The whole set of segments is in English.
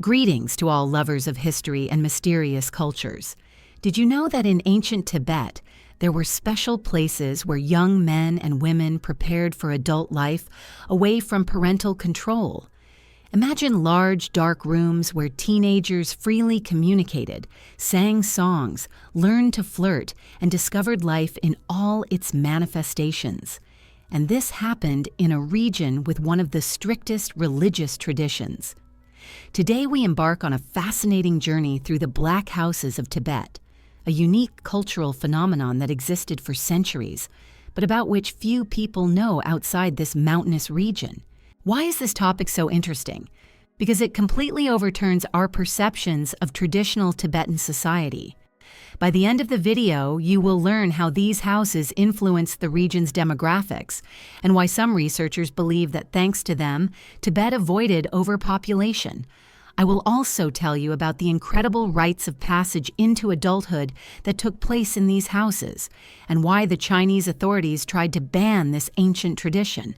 Greetings to all lovers of history and mysterious cultures. Did you know that in ancient Tibet, there were special places where young men and women prepared for adult life away from parental control? Imagine large, dark rooms where teenagers freely communicated, sang songs, learned to flirt, and discovered life in all its manifestations. And this happened in a region with one of the strictest religious traditions. Today we embark on a fascinating journey through the Black Houses of Tibet, a unique cultural phenomenon that existed for centuries, but about which few people know outside this mountainous region. Why is this topic so interesting? Because it completely overturns our perceptions of traditional Tibetan society. By the end of the video, you will learn how these houses influence the region's demographics and why some researchers believe that thanks to them, Tibet avoided overpopulation. I will also tell you about the incredible rites of passage into adulthood that took place in these houses and why the Chinese authorities tried to ban this ancient tradition.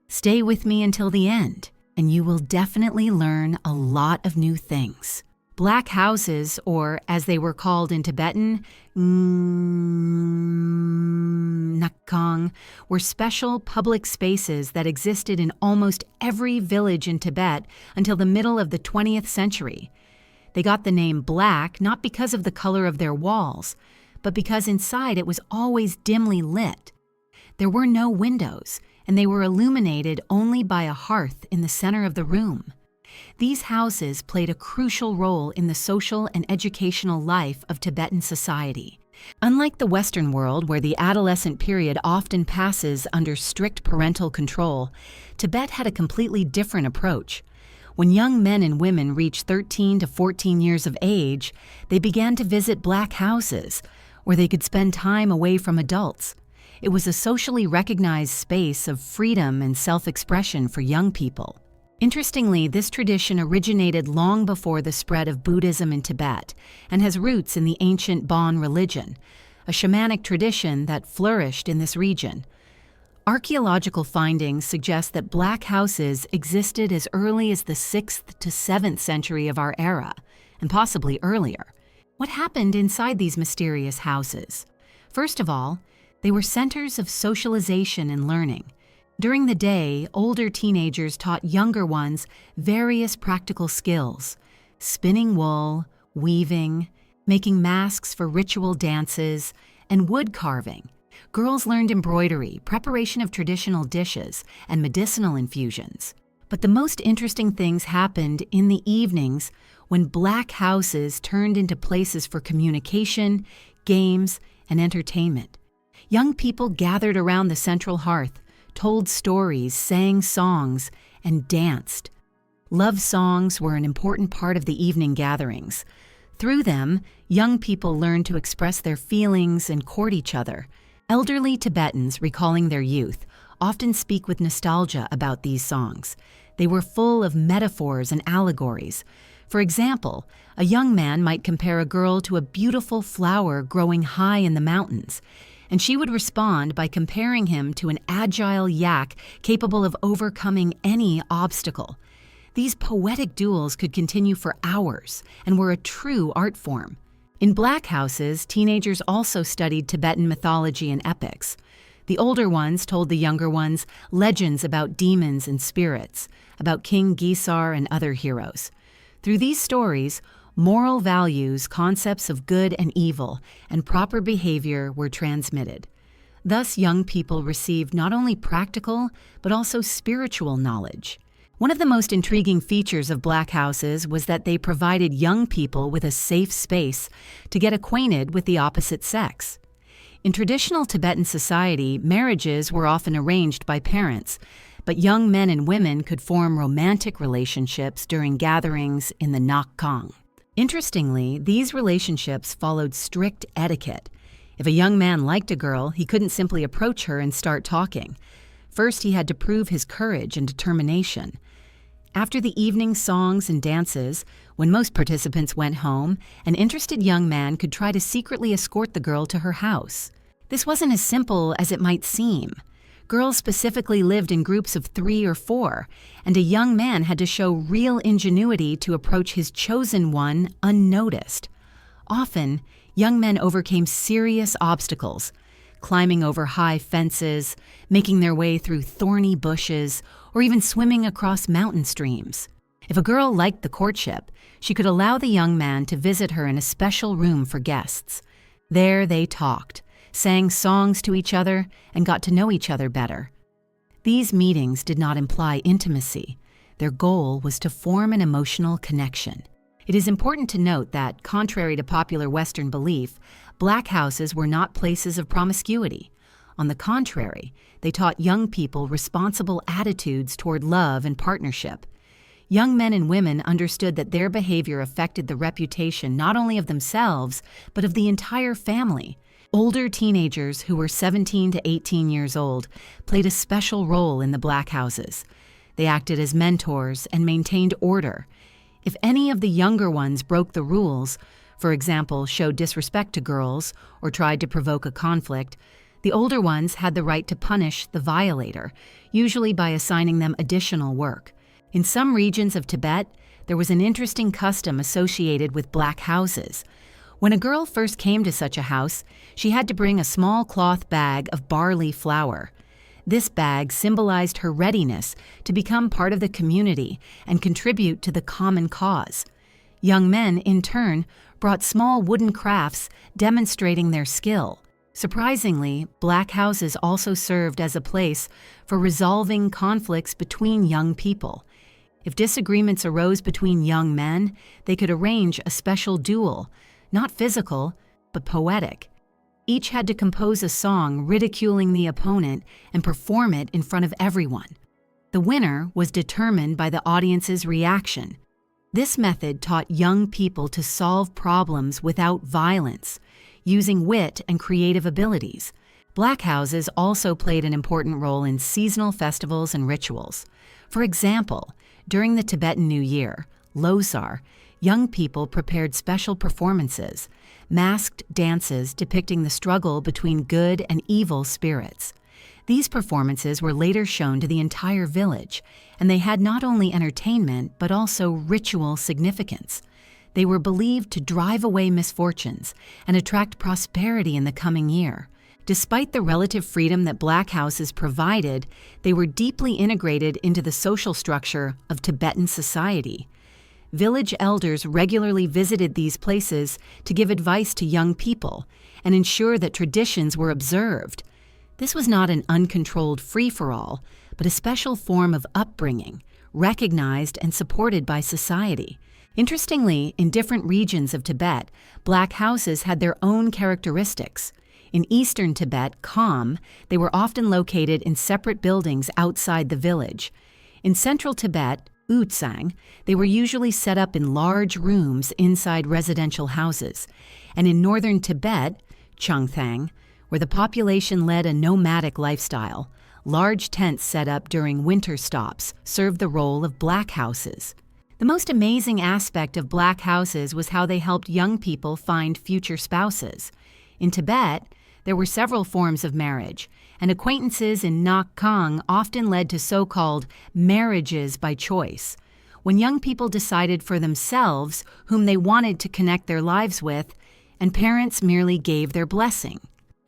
Stay with me until the end, and you will definitely learn a lot of new things. Black houses, or as they were called in Tibetan, nak-khang, were special public spaces that existed in almost every village in Tibet until the middle of the 20th century. They got the name black not because of the color of their walls, but because inside it was always dimly lit. There were no windows, and they were illuminated only by a hearth in the center of the room. These houses played a crucial role in the social and educational life of Tibetan society. Unlike the Western world, where the adolescent period often passes under strict parental control, Tibet had a completely different approach. When young men and women reached 13 to 14 years of age, they began to visit black houses, where they could spend time away from adults. It was a socially recognized space of freedom and self-expression for young people. Interestingly, this tradition originated long before the spread of Buddhism in Tibet and has roots in the ancient Bon religion, a shamanic tradition that flourished in this region. Archaeological findings suggest that black houses existed as early as the 6th to 7th century of our era, and possibly earlier. What happened inside these mysterious houses? First of all, they were centers of socialization and learning. During the day, older teenagers taught younger ones various practical skills: spinning wool, weaving, making masks for ritual dances, and wood carving. Girls learned embroidery, preparation of traditional dishes, and medicinal infusions. But the most interesting things happened in the evenings when black houses turned into places for communication, games, and entertainment. Young people gathered around the central hearth, told stories, sang songs, and danced. Love songs were an important part of the evening gatherings. Through them, young people learned to express their feelings and court each other. Elderly Tibetans, recalling their youth, often speak with nostalgia about these songs. They were full of metaphors and allegories. For example, a young man might compare a girl to a beautiful flower growing high in the mountains, and she would respond by comparing him to an agile yak capable of overcoming any obstacle. These poetic duels could continue for hours and were a true art form. In black houses, teenagers also studied Tibetan mythology and epics. The older ones told the younger ones legends about demons and spirits, about King Gesar and other heroes. Through these stories, moral values, concepts of good and evil, and proper behavior were transmitted. Thus, young people received not only practical, but also spiritual knowledge. One of the most intriguing features of black houses was that they provided young people with a safe space to get acquainted with the opposite sex. In traditional Tibetan society, marriages were often arranged by parents, but young men and women could form romantic relationships during gatherings in the nak-khang. Interestingly, these relationships followed strict etiquette. If a young man liked a girl, he couldn't simply approach her and start talking. First, he had to prove his courage and determination. After the evening songs and dances, when most participants went home, an interested young man could try to secretly escort the girl to her house. This wasn't as simple as it might seem. Girls specifically lived in groups of 3 or 4, and a young man had to show real ingenuity to approach his chosen one unnoticed. Often, young men overcame serious obstacles, climbing over high fences, making their way through thorny bushes, or even swimming across mountain streams. If a girl liked the courtship, she could allow the young man to visit her in a special room for guests. There they talked, sang songs to each other, and got to know each other better. These meetings did not imply intimacy. Their goal was to form an emotional connection. It is important to note that, contrary to popular Western belief, black houses were not places of promiscuity. On the contrary, they taught young people responsible attitudes toward love and partnership. Young men and women understood that their behavior affected the reputation not only of themselves, but of the entire family. Older teenagers who were 17 to 18 years old played a special role in the black houses. They acted as mentors and maintained order. If any of the younger ones broke the rules, for example, showed disrespect to girls or tried to provoke a conflict, the older ones had the right to punish the violator, usually by assigning them additional work. In some regions of Tibet, there was an interesting custom associated with black houses. When a girl first came to such a house, she had to bring a small cloth bag of barley flour. This bag symbolized her readiness to become part of the community and contribute to the common cause. Young men, in turn, brought small wooden crafts demonstrating their skill. Surprisingly, black houses also served as a place for resolving conflicts between young people. If disagreements arose between young men, they could arrange a special duel, not physical, but poetic. Each had to compose a song ridiculing the opponent and perform it in front of everyone. The winner was determined by the audience's reaction. This method taught young people to solve problems without violence, using wit and creative abilities. Black houses also played an important role in seasonal festivals and rituals. For example, during the Tibetan New Year, Losar, young people prepared special performances, masked dances depicting the struggle between good and evil spirits. These performances were later shown to the entire village, and they had not only entertainment but also ritual significance. They were believed to drive away misfortunes and attract prosperity in the coming year. Despite the relative freedom that black houses provided, they were deeply integrated into the social structure of Tibetan society. Village elders regularly visited these places to give advice to young people and ensure that traditions were observed. This was not an uncontrolled free-for-all, but a special form of upbringing, recognized and supported by society. Interestingly, in different regions of Tibet, black houses had their own characteristics. In eastern Tibet, Kham, they were often located in separate buildings outside the village. In central Tibet, Utsang, they were usually set up in large rooms inside residential houses. And in northern Tibet, Changthang, where the population led a nomadic lifestyle, large tents set up during winter stops served the role of black houses. The most amazing aspect of black houses was how they helped young people find future spouses. In Tibet, there were several forms of marriage, and acquaintances in nak-khang often led to so-called marriages by choice, when young people decided for themselves whom they wanted to connect their lives with, and parents merely gave their blessing.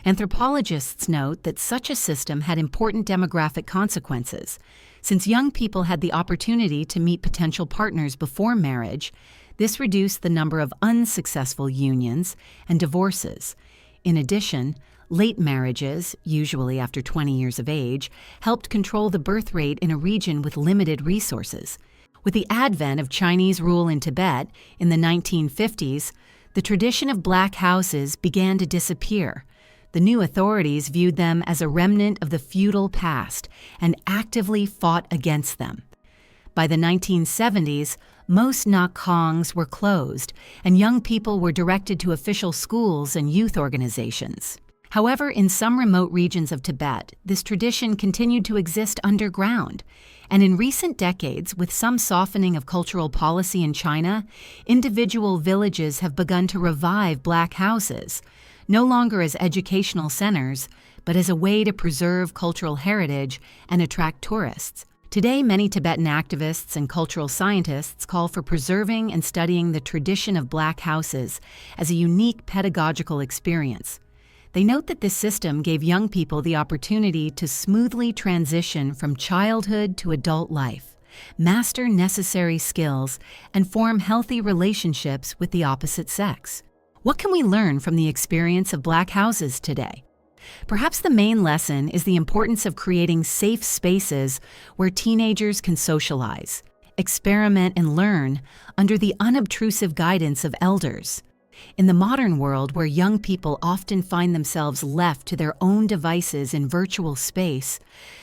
Anthropologists note that such a system had important demographic consequences. Since young people had the opportunity to meet potential partners before marriage, this reduced the number of unsuccessful unions and divorces. In addition, late marriages, usually after 20 years of age, helped control the birth rate in a region with limited resources. With the advent of Chinese rule in Tibet in the 1950s, the tradition of black houses began to disappear. The new authorities viewed them as a remnant of the feudal past and actively fought against them. By the 1970s, most nak-khangs were closed, and young people were directed to official schools and youth organizations. However, in some remote regions of Tibet, this tradition continued to exist underground. And in recent decades, with some softening of cultural policy in China, individual villages have begun to revive black houses. no longer as educational centers, but as a way to preserve cultural heritage and attract tourists. Today, many Tibetan activists and cultural scientists call for preserving and studying the tradition of black houses as a unique pedagogical experience. They note that this system gave young people the opportunity to smoothly transition from childhood to adult life, master necessary skills, and form healthy relationships with the opposite sex. What can we learn from the experience of black houses today? Perhaps the main lesson is the importance of creating safe spaces where teenagers can socialize, experiment, and learn under the unobtrusive guidance of elders. In the modern world, where young people often find themselves left to their own devices in virtual space,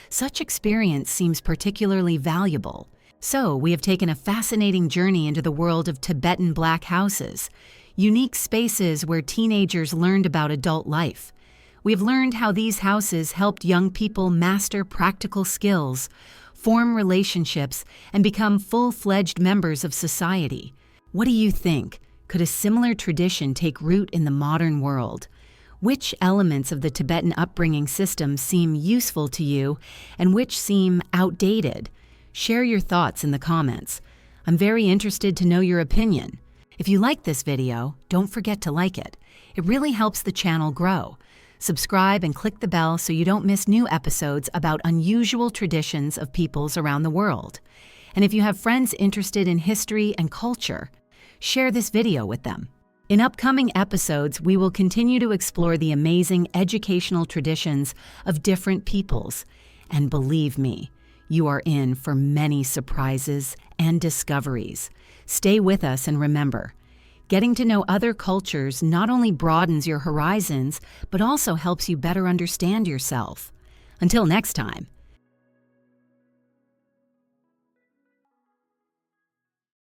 such experience seems particularly valuable. So, we have taken a fascinating journey into the world of Tibetan black houses, unique spaces where teenagers learned about adult life. We have learned how these houses helped young people master practical skills, form relationships, and become full-fledged members of society. What do you think? Could a similar tradition take root in the modern world? Which elements of the Tibetan upbringing system seem useful to you, and which seem outdated? Share your thoughts in the comments. I'm very interested to know your opinion. If you like this video, don't forget to like it. It really helps the channel grow. Subscribe and click the bell so you don't miss new episodes about unusual traditions of peoples around the world. And if you have friends interested in history and culture, share this video with them. In upcoming episodes, we will continue to explore the amazing educational traditions of different peoples. And believe me, you are in for many surprises and discoveries. Stay with us and remember, getting to know other cultures not only broadens your horizons, but also helps you better understand yourself. Until next time.